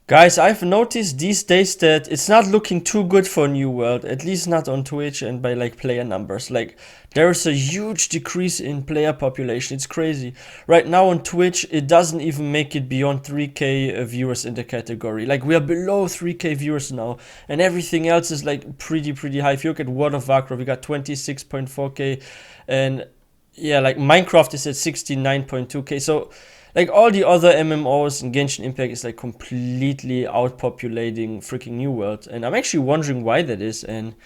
Guys, I've noticed these days that it's not looking too good for New World, at least not on Twitch and by like player numbers. Like there's a huge decrease in player population. It's crazy. Right now on Twitch, it doesn't even make it beyond 3k viewers in the category. Like we are below 3k viewers now, and everything else is like pretty high. If you look at World of Warcraft, we got 26.4k, and yeah, like Minecraft is at 69.2k. So like all the other MMOs and Genshin Impact is like completely outpopulating freaking New World. And I'm actually wondering why that is. And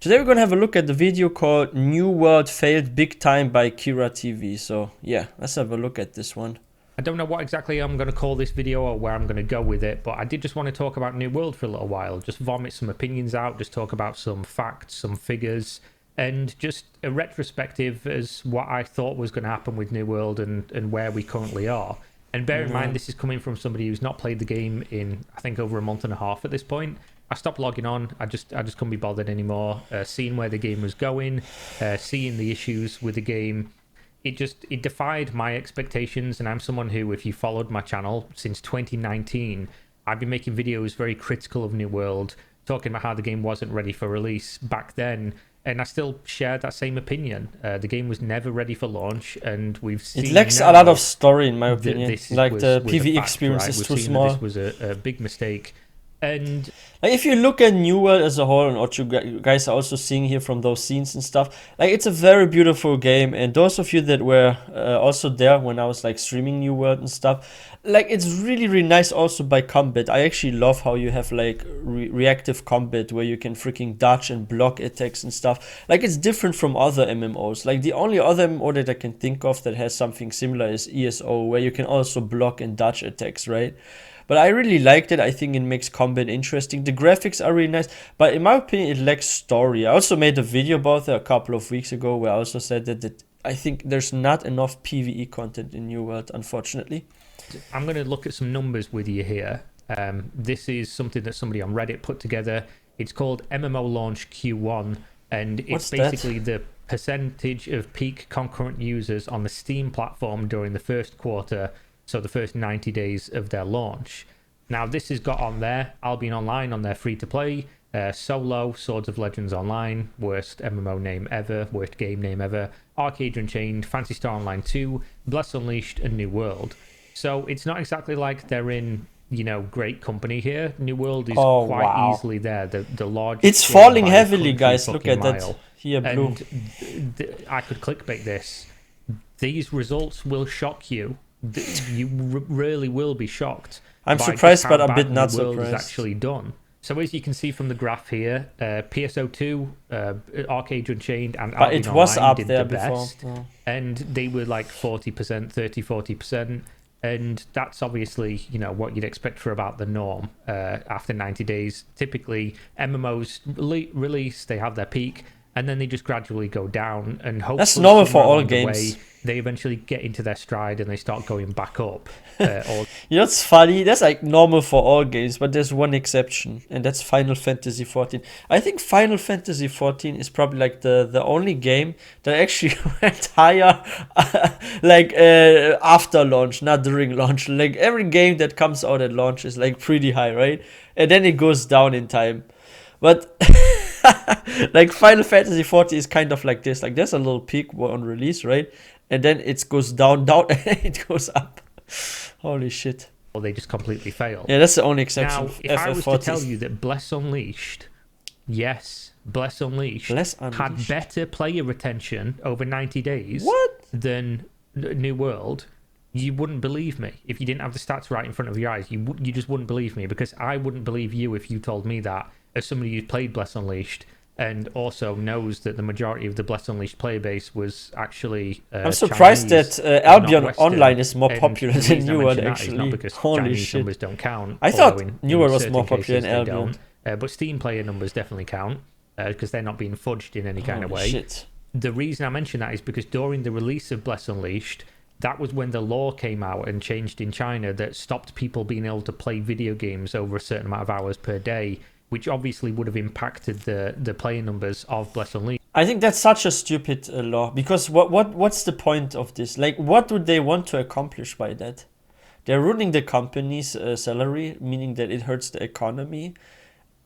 today we're gonna have a look at the video called New World Failed Big Time by KiraTV. So yeah, let's have a look at this one. I don't know what exactly I'm going to call this video or where I'm going to go with it, but I did just want to talk about New World for a little while. Just vomit some opinions out, just talk about some facts, some figures, and just a retrospective as what I thought was going to happen with New World and where we currently are. And bear in mind, this is coming from somebody who's not played the game in, I think, over a month and a half at this point. I stopped logging on. I just couldn't be bothered anymore. Seeing where the game was going, seeing the issues with the game, it defied my expectations. And I'm someone who, if you followed my channel since 2019, I've been making videos very critical of New World, talking about how the game wasn't ready for release back then. And I still share that same opinion. The game was never ready for launch, and we've seen it lacks a lot of story, in my opinion. Like the PvE experience is too small. This was a big mistake. And like if you look at New World as a whole, and what you guys are also seeing here from those scenes and stuff, like it's a very beautiful game. And those of you that were also there when I was like streaming New World and stuff, like it's really nice also by combat. I actually love how you have like reactive combat where you can freaking dodge and block attacks and stuff. Like it's different from other MMOs. Like the only other MMO that I can think of that has something similar is ESO, where you can also block and dodge attacks, right? But I really liked it. I think it makes combat interesting. The graphics are really nice, but in my opinion, it lacks story. I also made a video about it a couple of weeks ago where I also said that I think there's not enough PvE content in New World, unfortunately. I'm going to look at some numbers with you here. This is something that somebody on Reddit put together. It's called MMO Launch Q1, and it's basically the percentage of peak concurrent users on the Steam platform during the first quarter, so the first 90 days of their launch. Now, this has got on there Albion Online on their free-to-play, Solo, Swords of Legends Online, worst MMO name ever, worst game name ever, Arcade Unchained, Phantasy Star Online 2, Bless Unleashed, and New World. So it's not exactly like they're in, you know, great company here. New World is quite easily there. The largest. It's falling heavily, guys. Look at that. Here, blue. And I could clickbait this. These results will shock you. You really will be shocked. I'm surprised, but a bit not surprised. New World is actually done. So as you can see from the graph here, PSO2, Arcade Unchained, and Albion Online did the best. And they were like 40%, 30-40%. And that's obviously, you know, what you'd expect for about the norm after 90 days. Typically, MMOs release, they have their peak, and then they just gradually go down. And hopefully, that's normal for all games. They eventually get into their stride and they start going back up. You know, it's funny. That's like normal for all games, but there's one exception, and that's Final Fantasy XIV. I think Final Fantasy XIV is probably like the only game that actually went higher, like after launch, not during launch. Like every game that comes out at launch is like pretty high, right? And then it goes down in time. But like Final Fantasy XIV is kind of like this. Like there's a little peak on release, right? And then it goes down, and it goes up. Holy shit. Or they just completely fail. Yeah, that's the only exception. Now, if I was to tell you that Bless Unleashed, yes, Bless Unleashed had better player retention over 90 days than New World, you wouldn't believe me. If you didn't have the stats right in front of your eyes, you just wouldn't believe me, because I wouldn't believe you if you told me that as somebody who's played Bless Unleashed and also knows that the majority of the Bless Unleashed player base was actually I'm surprised Chinese, that Albion Online is more popular than New World, actually. Not because Holy Chinese shit. numbers don't count. I thought New World was more popular than Albion. But Steam player numbers definitely count, because they're not being fudged in any kind of way. Shit. The reason I mention that is because during the release of Bless Unleashed, that was when the law came out and changed in China that stopped people being able to play video games over a certain amount of hours per day, which obviously would have impacted the player numbers of Bless Unleashed. I think that's such a stupid law, because what's the point of this? Like, what would they want to accomplish by that? They're ruining the company's salary, meaning that it hurts the economy.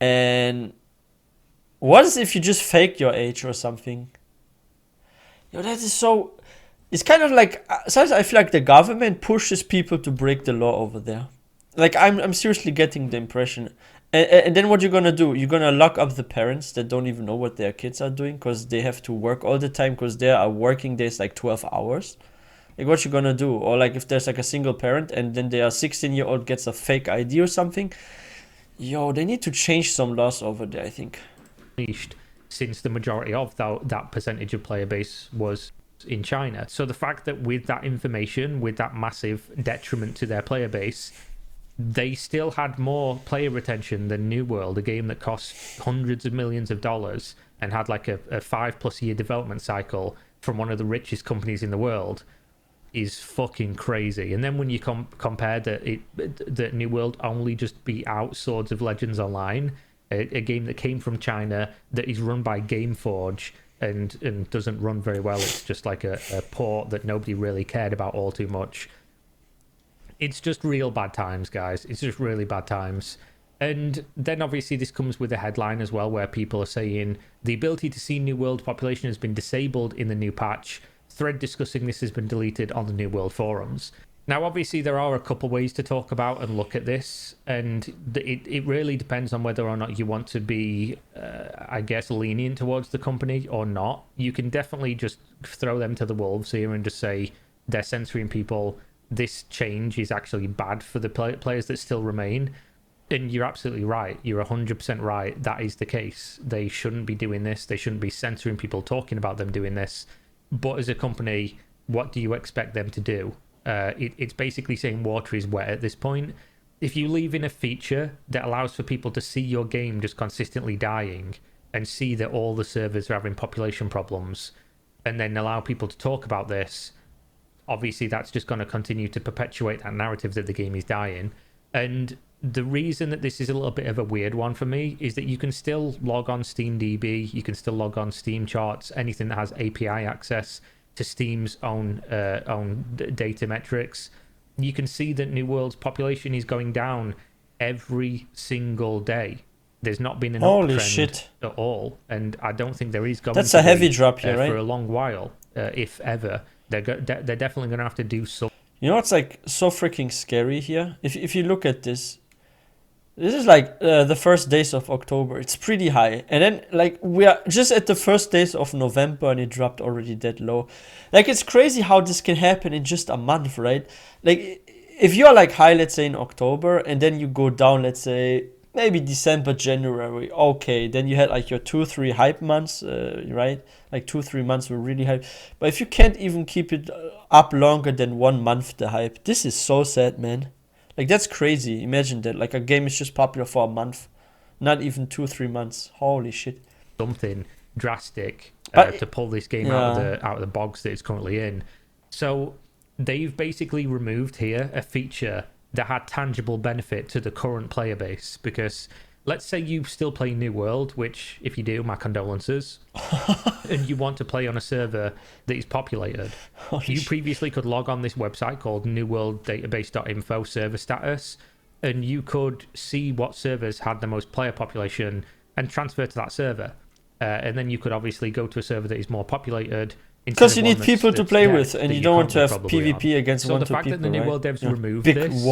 And what is if you just fake your age or something? Yo, that is so. It's kind of like sometimes I feel like the government pushes people to break the law over there. Like I'm seriously getting the impression. And then what you're gonna do? You're gonna lock up the parents that don't even know what their kids are doing because they have to work all the time because there are working days like 12 hours. Like what you gonna do? Or like if there's like a single parent and then their 16-year-old gets a fake ID or something. Yo, they need to change some laws over there, I think. Since the majority of that percentage of player base was in China. So the fact that with that information, with that massive detriment to their player base, they still had more player retention than New World, a game that cost hundreds of millions of dollars and had like a 5+ year development cycle from one of the richest companies in the world, is fucking crazy. And then when you compare that New World only just beat out Swords of Legends Online, a game that came from China, that is run by Gameforge and doesn't run very well. It's just like a port that nobody really cared about all too much. It's just real bad times, guys. It's just really bad times. And then obviously this comes with a headline as well, where people are saying the ability to see New World population has been disabled in the new patch. Thread discussing this has been deleted on the New World forums. Now, obviously, there are a couple ways to talk about and look at this, and it really depends on whether or not you want to be, I guess, lenient towards the company or not. You can definitely just throw them to the wolves here and just say they're censoring people. This change is actually bad for the players that still remain. And you're absolutely right. You're 100% right. That is the case. They shouldn't be doing this. They shouldn't be censoring people talking about them doing this. But as a company, what do you expect them to do? It's basically saying water is wet at this point. If you leave in a feature that allows for people to see your game just consistently dying and see that all the servers are having population problems, and then allow people to talk about this, obviously that's just going to continue to perpetuate that narrative that the game is dying. And the reason that this is a little bit of a weird one for me is that you can still log on SteamDB, you can still log on Steam charts, anything that has API access to Steam's own data metrics. You can see that New World's population is going down every single day. There's not been an uptrend at all, and I don't think there is going to be. That's a heavy drop here, right? For a long while, if ever. They're definitely going to have to do something. You know what's like so freaking scary here? If you look at this, this is like the first days of October. It's pretty high. And then like we are just at the first days of November and it dropped already that low. Like it's crazy how this can happen in just a month, right? Like if you're like high, let's say in October, and then you go down, let's say maybe December, January. Okay, then you had like your 2-3 hype months, right? Like 2-3 months were really hype. But if you can't even keep it up longer than 1 month, the hype, this is so sad, man. Like that's crazy. Imagine that. Like a game is just popular for a month, not even 2-3 months. Holy shit! Something drastic to pull this game out of the bogs that it's currently in. So they've basically removed here a feature that had tangible benefit to the current player base. Because let's say you still play New World, which if you do, my condolences, and you want to play on a server that is populated. You previously could log on this website called newworlddatabase.info server status, and you could see what servers had the most player population and transfer to that server. And then you could obviously go to a server that is more populated. Because you need people to play with, and you don't want to have PvP against one-to-people, right? So the fact that the New World devs removed this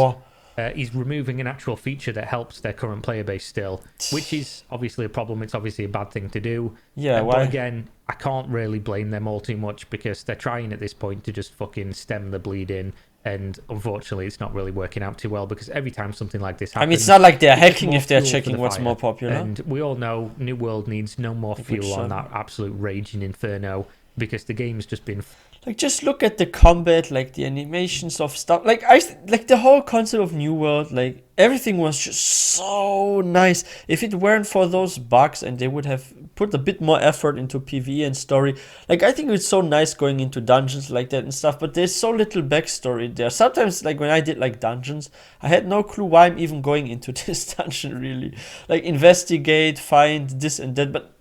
is removing an actual feature that helps their current player base still, which is obviously a problem. It's obviously a bad thing to do. Yeah, but again, I can't really blame them all too much because they're trying at this point to just fucking stem the bleeding. And unfortunately, it's not really working out too well because every time something like this happens... I mean, it's not like they're hacking if they're checking what's more popular. And we all know New World needs no more fuel on that absolute raging inferno because the game's just been... Like, just look at the combat, like, the animations of stuff. Like, like, the whole concept of New World, like, everything was just so nice. If it weren't for those bugs and they would have put a bit more effort into PvE and story, like, I think it's so nice going into dungeons like that and stuff, but there's so little backstory there. Sometimes, like, when I did, like, dungeons, I had no clue why I'm even going into this dungeon, really. Like, investigate, find this and that, but...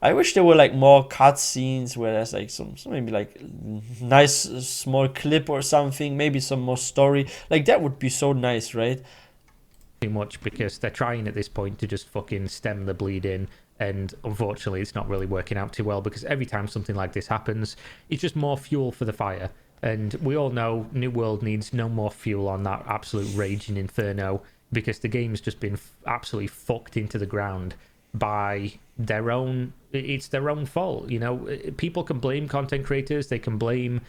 I wish there were like more cutscenes where there's like some maybe like nice small clip or something, maybe some more story. Like that would be so nice, right? Too much, because they're trying at this point to just fucking stem the bleeding, and unfortunately it's not really working out too well, because every time something like this happens, it's just more fuel for the fire. And we all know New World needs no more fuel on that absolute raging inferno, because the game's just been absolutely fucked into the ground by their own. It's their own fault, you know. People can blame content creators, they can blame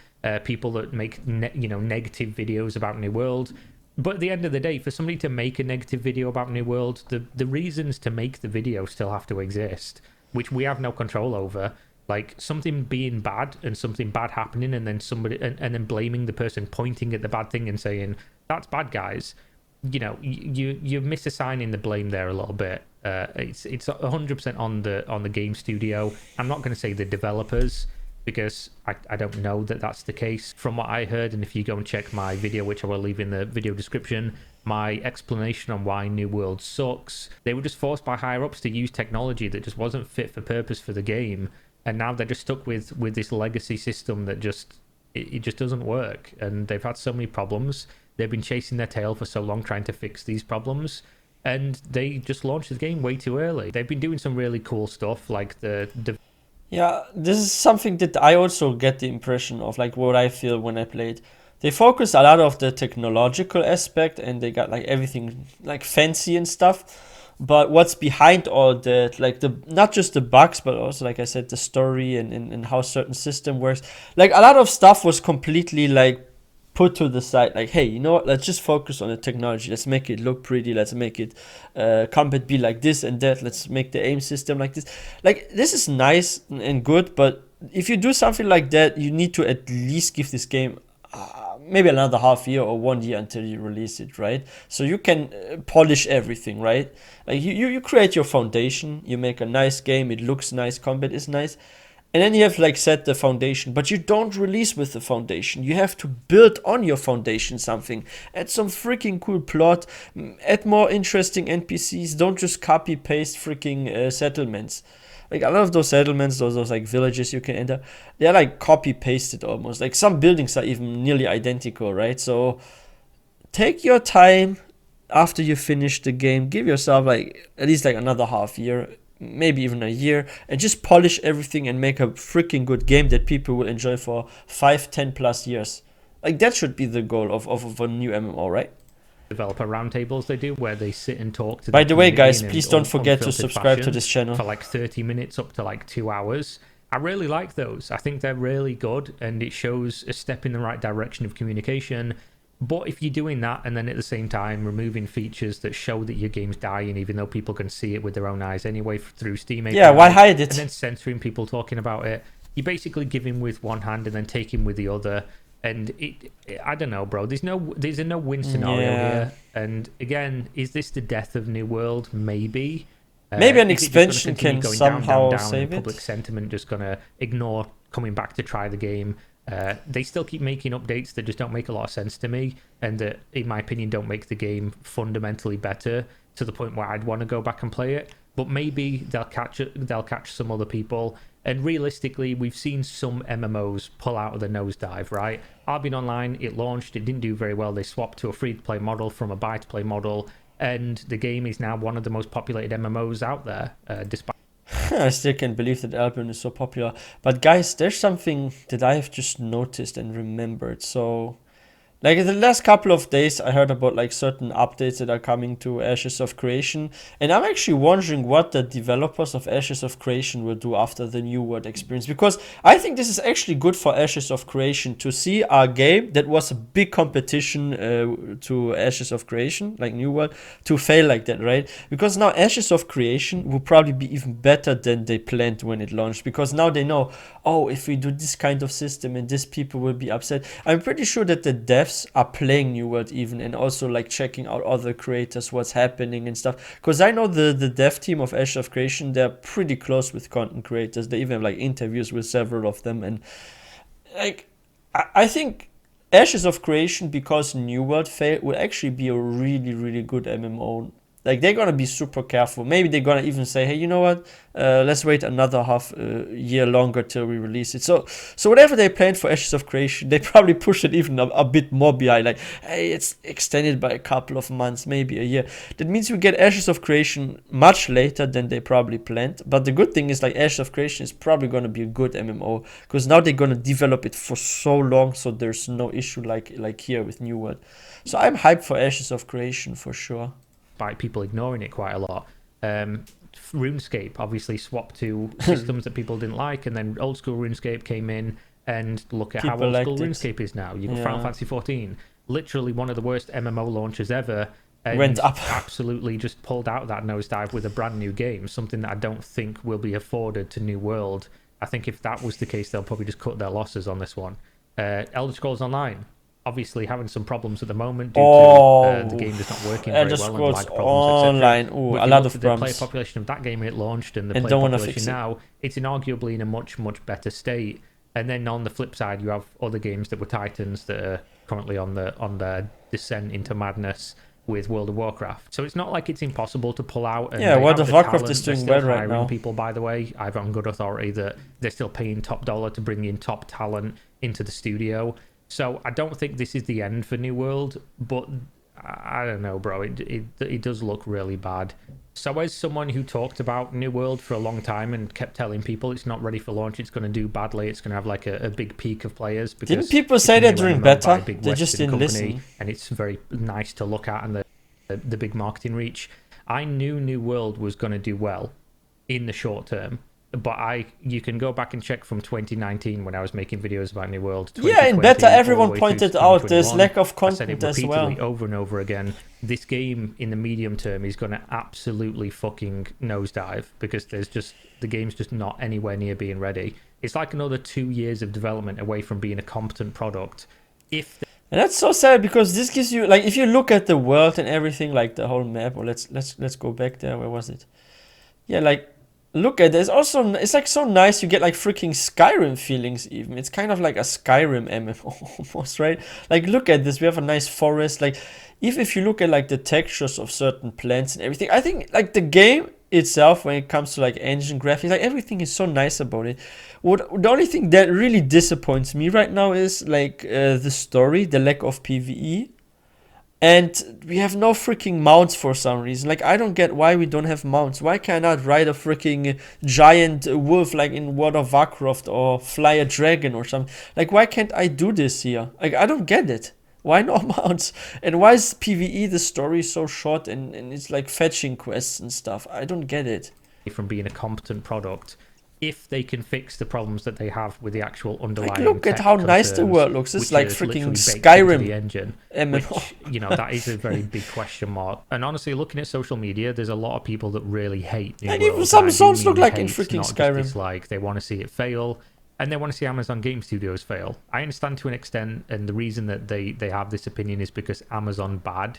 people that make negative videos about New World, but at the end of the day, for somebody to make a negative video about New World, the reasons to make the video still have to exist, which we have no control over. Like something being bad and something bad happening, and then somebody and then blaming the person pointing at the bad thing and saying that's bad, guys. You know, you're misassigning the blame there a little bit. It's 100% on the game studio. I'm not going to say the developers, because I don't know that that's the case from what I heard. And if you go and check my video, which I will leave in the video description, my explanation on why New World sucks, they were just forced by higher ups to use technology that just wasn't fit for purpose for the game, and now they're just stuck with this legacy system that just it just doesn't work. And they've had so many problems. They've been chasing their tail for so long trying to fix these problems, and they just launched the game way too early. They've been doing some really cool stuff, like Yeah, this is something that I also get the impression of, like what I feel when I played. They focus a lot of the technological aspect, and they got like everything like fancy and stuff. But what's behind all that, like the not just the bugs, but also like I said, the story and how certain system works. Like a lot of stuff was completely like put to the side, like, hey, you know what, let's just focus on the technology, let's make it look pretty, let's make it combat be like this and that, let's make the aim system like this. Like this is nice and good, but if you do something like that, you need to at least give this game maybe another half year or 1 year until you release it, right? So you can polish everything, right? Like you create your foundation, you make a nice game, it looks nice, combat is nice, and then you have like set the foundation, but you don't release with the foundation. You have to build on your foundation something. Add some freaking cool plot, add more interesting NPCs. Don't just copy paste freaking settlements. Like a lot of those settlements, those like villages you can enter, they're like copy pasted almost. Like some buildings are even nearly identical, right? So take your time after you finish the game. Give yourself like at least like another half year, maybe even a year, and just polish everything and make a freaking good game that people will enjoy for 5-10+ years. Like that should be the goal of a new MMO, right? developer roundtables they do, where they sit and talk to. By the way, guys, please don't forget to subscribe to this channel for like 30 minutes up to like 2 hours. I really like those. I think they're really good, and it shows a step in the right direction of communication. But if you're doing that and then at the same time removing features that show that your game's dying, even though people can see it with their own eyes anyway through Steam API, yeah, why hide it? And then censoring people talking about it, you're basically giving with one hand and then taking with the other. And I don't know, bro. There's a no-win scenario here. And again, is this the death of New World? Maybe. Maybe an expansion can somehow save it. Public sentiment just gonna ignore coming back to try the game. They still keep making updates that just don't make a lot of sense to me, and that, in my opinion, don't make the game fundamentally better to the point where I'd want to go back and play it. But maybe they'll catch some other people. And realistically, we've seen some MMOs pull out of the nosedive, right? Albion Online, it launched, it didn't do very well. They swapped to a free-to-play model from a buy-to-play model, and the game is now one of the most populated MMOs out there, despite... I still can't believe that Albion is so popular. But guys, there's something that I have just noticed and remembered. So, like in the last couple of days, I heard about like certain updates that are coming to Ashes of Creation. And I'm actually wondering what the developers of Ashes of Creation will do after the New World experience. Because I think this is actually good for Ashes of Creation to see a game that was a big competition to Ashes of Creation, like New World, to fail like that, right? Because now Ashes of Creation will probably be even better than they planned when it launched. Because now they know, oh, if we do this kind of system and this, people will be upset. I'm pretty sure that the devs are playing New World even, and also like checking out other creators, what's happening and stuff. Because I know the dev team of Ashes of Creation, they're pretty close with content creators. They even have like interviews with several of them. And like I think Ashes of Creation, because New World failed, will actually be a really, really good MMO Like they're gonna be super careful. Maybe they're gonna even say, hey, you know what? Let's wait another half year longer till we release it. So whatever they planned for Ashes of Creation, they probably push it even a bit more behind. Like, hey, it's extended by a couple of months, maybe a year. That means we get Ashes of Creation much later than they probably planned. But the good thing is, like, Ashes of Creation is probably gonna be a good MMO because now they're gonna develop it for so long, so there's no issue like here with New World. So I'm hyped for Ashes of Creation for sure. By people ignoring it quite a lot. RuneScape obviously swapped to systems that people didn't like, and then old school RuneScape came in, and look at People how old liked school it. RuneScape is now. You've got Yeah. Final Fantasy 14, literally one of the worst MMO launches ever, and Went up. absolutely just pulled out of that nosedive with a brand new game, something that I don't think will be afforded to New World. I think if that was the case, they'll probably just cut their losses on this one. Elder Scrolls Online, obviously having some problems at the moment due to the game just not working very Elder well and Scrolls lag problems, etc. Online, ooh, But if a you lot look of at the player problems. population of that game when it launched and the And player don't wanna population fix it. now, it's inarguably in a much better state. And then on the flip side, you have other games that were titans that are currently on their descent into madness with World of Warcraft. So it's not like it's impossible to pull out. And Yeah, they World have of the Warcraft talent. is They're doing still well right hiring now. people, by the way. I've on good authority that they're still paying top dollar to bring in top talent into the studio. So I don't think this is the end for New World, but I don't know, bro. It does look really bad. So as someone who talked about New World for a long time and kept telling people it's not ready for launch, it's going to do badly, it's going to have like a big peak of players. Because Didn't people it's say a that new during MMO by a beta? big They just Western didn't company, listen. and it's very nice to look at, and the big marketing reach. I knew New World was going to do well in the short term, but you can go back and check from 2019 when I was making videos about New World. Yeah, in 2020, beta all the everyone way through pointed to out there's 2021. lack of I said content it as repeatedly well. over and over again. This game in the medium term is going to absolutely fucking nosedive because the game's just not anywhere near being ready. It's like another 2 years of development away from being a competent product. And that's so sad because this gives you, like, if you look at the world and everything, like the whole map, or let's go back there. Where was it? Yeah, like, look at this. Also, it's like so nice. You get like freaking Skyrim feelings even. It's kind of like a Skyrim MMO almost, right? Like, look at this. We have a nice forest. Like, even if you look at like the textures of certain plants and everything, I think like the game itself, when it comes to like engine graphics, like everything is so nice about it. The only thing that really disappoints me right now is like the story, the lack of PvE. And we have no freaking mounts for some reason. Like, I don't get why we don't have mounts. Why can't I not ride a freaking giant wolf like in World of Warcraft or fly a dragon or something? Like, why can't I do this here? Like, I don't get it. Why no mounts? And why is PvE, the story, so short and it's like fetching quests and stuff? I don't get it. From being a competent product, if they can fix the problems that they have with the actual underlying Like, look at tech how nice the concerns, world looks. It's which like is freaking literally baked into Skyrim the engine, MMO. which, you know, that is a very big question mark. And honestly, looking at social media, there's a lot of people that really hate New And World. even some And I do zones mean look like in hate, freaking not just Skyrim. dislike. They want to see it fail, and they want to see Amazon Game Studios fail. I understand to an extent, and the reason that they have this opinion is because Amazon bad,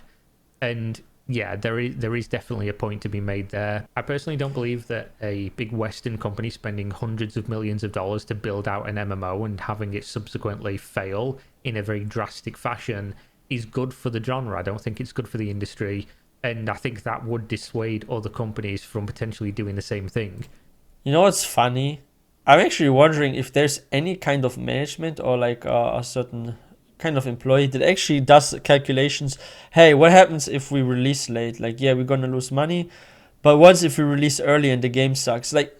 and yeah, there is definitely a point to be made there. I personally don't believe that a big Western company spending hundreds of millions of dollars to build out an MMO and having it subsequently fail in a very drastic fashion is good for the genre. I don't think it's good for the industry, and I think that would dissuade other companies from potentially doing the same thing. You know what's funny? I'm actually wondering if there's any kind of management or like a certain kind of employee that actually does calculations. Hey, what happens if we release late? Like, yeah, we're gonna lose money, but what if we release early and the game sucks? Like,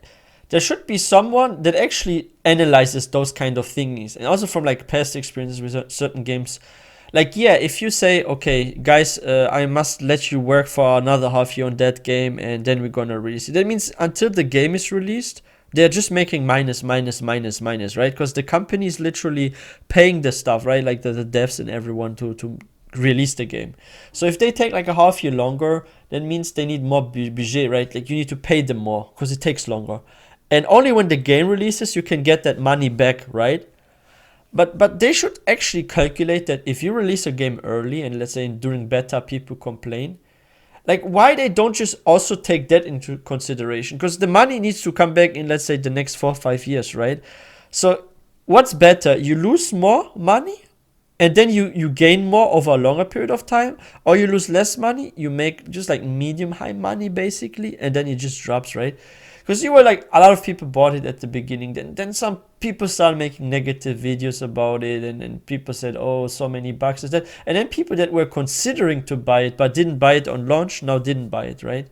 there should be someone that actually analyzes those kind of things, and also from like past experiences with certain games. Like, yeah, if you say, okay, guys, I must let you work for another half year on that game, and then we're gonna release it. That means until the game is released, they're just making minus, right? Because the company is literally paying the stuff, right? Like the devs and everyone to release the game. So if they take like a half year longer, that means they need more budget, right? Like, you need to pay them more because it takes longer. And only when the game releases, you can get that money back, right? But they should actually calculate that if you release a game early and let's say during beta people complain, like, why they don't just also take that into consideration? Because the money needs to come back in, let's say, the next 4 or 5 years, right? So what's better? You lose more money and then you gain more over a longer period of time, or you lose less money, you make just like medium high money basically, and then it just drops, right? Because you were like, a lot of people bought it at the beginning, then some people started making negative videos about it, and people said, oh, so many bugs is that, and then people that were considering to buy it but didn't buy it on launch now didn't buy it, right?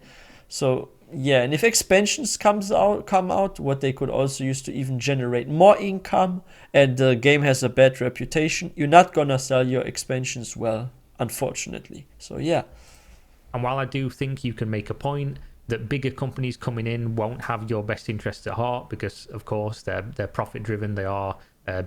So yeah, and if expansions come out, what they could also use to even generate more income, and the game has a bad reputation, you're not gonna sell your expansions well, unfortunately. So yeah. And while I do think you can make a point that bigger companies coming in won't have your best interests at heart, because of course they're profit driven, they are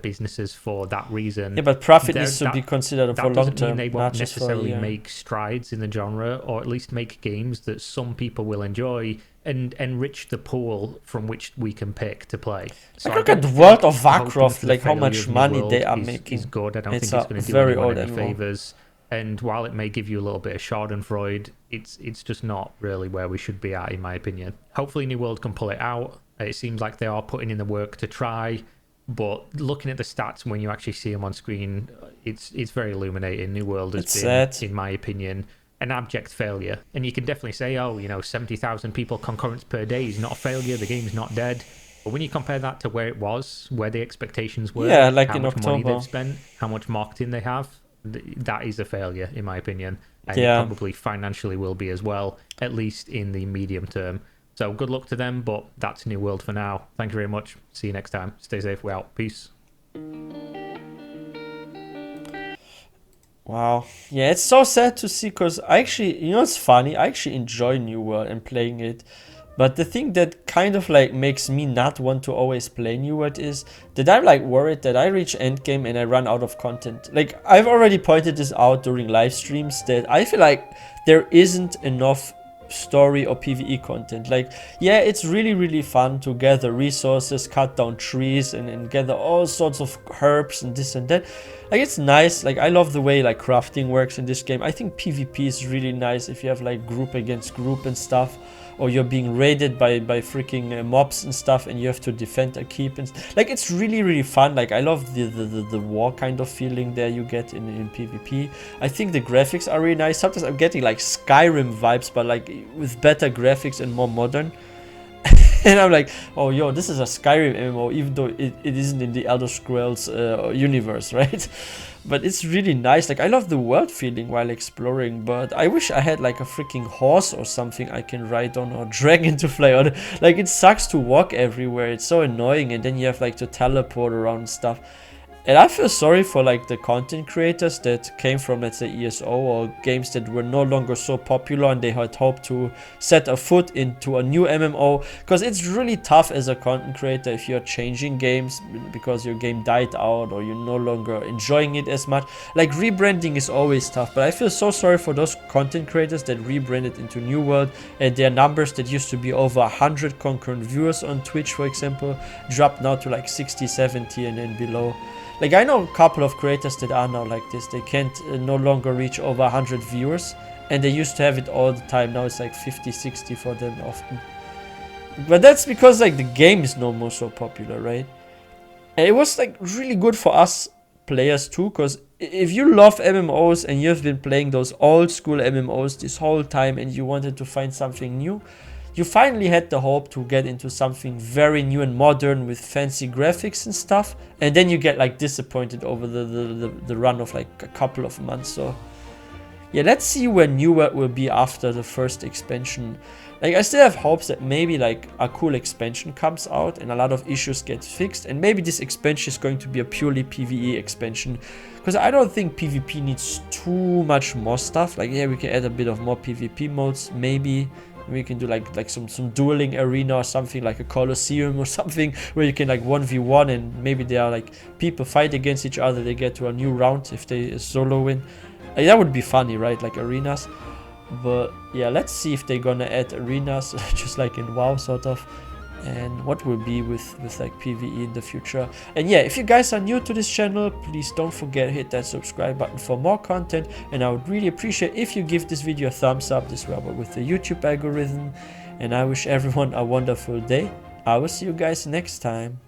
businesses for that reason. Yeah, but profit needs to be considered for long term. That doesn't mean they won't necessarily make strides in the genre, or at least make games that some people will enjoy and enrich the pool from which we can pick to play. So look at World of Warcraft, like how much money they are making. Is good. I don't think it's going to do anyone any favors. And while it may give you a little bit of schadenfreude, it's just not really where we should be at, in my opinion. Hopefully New World can pull it out. It seems like they are putting in the work to try, but looking at the stats when you actually see them on screen, it's very illuminating. New World has been, in my opinion, an abject failure. And you can definitely say, 70,000 people concurrents per day is not a failure, the game's not dead. But when you compare that to where it was, where the expectations were, like how in much October, money they've spent, how much marketing they have, that is a failure, in my opinion. And it probably financially will be as well, at least in the medium term. So good luck to them, but that's New World for now. Thank you very much. See you next time. Stay safe. We're out. Peace. Wow. Yeah, it's so sad to see, because I actually, it's funny, I actually enjoy New World and playing it. But the thing that kind of like makes me not want to always play New World is that I'm like worried that I reach endgame and I run out of content. Like, I've already pointed this out during live streams, that I feel like there isn't enough story or PvE content. Like, yeah, it's really, really fun to gather resources, cut down trees, and gather all sorts of herbs and this and that. Like, it's nice. Like, I love the way like crafting works in this game. I think PvP is really nice if you have like group against group and stuff, or you're being raided by freaking mobs and stuff, and you have to defend a keep, and like, it's really, really fun. Like, I love the war kind of feeling there you get in PvP. I think the graphics are really nice. Sometimes I'm getting like Skyrim vibes, but like with better graphics and more modern. And I'm like, oh, yo, this is a Skyrim MMO, even though it isn't in the Elder Scrolls universe, right? But it's really nice. Like, I love the world feeling while exploring, but I wish I had like a freaking horse or something I can ride on, or dragon to fly on. Like, it sucks to walk everywhere. It's so annoying, and then you have like to teleport around and stuff. And I feel sorry for like the content creators that came from, let's say, ESO or games that were no longer so popular, and they had hoped to set a foot into a new MMO, because it's really tough as a content creator if you're changing games because your game died out or you're no longer enjoying it as much. Like, rebranding is always tough, but I feel so sorry for those content creators that rebranded into New World, and their numbers that used to be over 100 concurrent viewers on Twitch, for example, dropped now to like 60, 70 and then below. Like, I know a couple of creators that are now like this. They can't no longer reach over 100 viewers, and they used to have it all the time. Now it's like 50, 60 for them often. But that's because like the game is no more so popular, right? And it was like really good for us players too, because if you love MMOs and you've been playing those old school MMOs this whole time and you wanted to find something new, you finally had the hope to get into something very new and modern with fancy graphics and stuff, and then you get like disappointed over the run of like a couple of months. So yeah, let's see where New World will be after the first expansion. Like, I still have hopes that maybe like a cool expansion comes out and a lot of issues get fixed, and maybe this expansion is going to be a purely PvE expansion, because I don't think PvP needs too much more stuff. Like, yeah, we can add a bit of more PvP modes, maybe. We can do like some dueling arena or something, like a Colosseum or something, where you can like 1v1, and maybe there are like people fight against each other, they get to a new round if they solo win. That would be funny, right? Like arenas. But yeah, let's see if they're gonna add arenas just like in WoW sort of, and what will be with like PvE in the future. And yeah, if you guys are new to this channel, please don't forget to hit that subscribe button for more content, and I would really appreciate if you give this video a thumbs up. This will help with the YouTube algorithm, and I wish everyone a wonderful day. I will see you guys next time.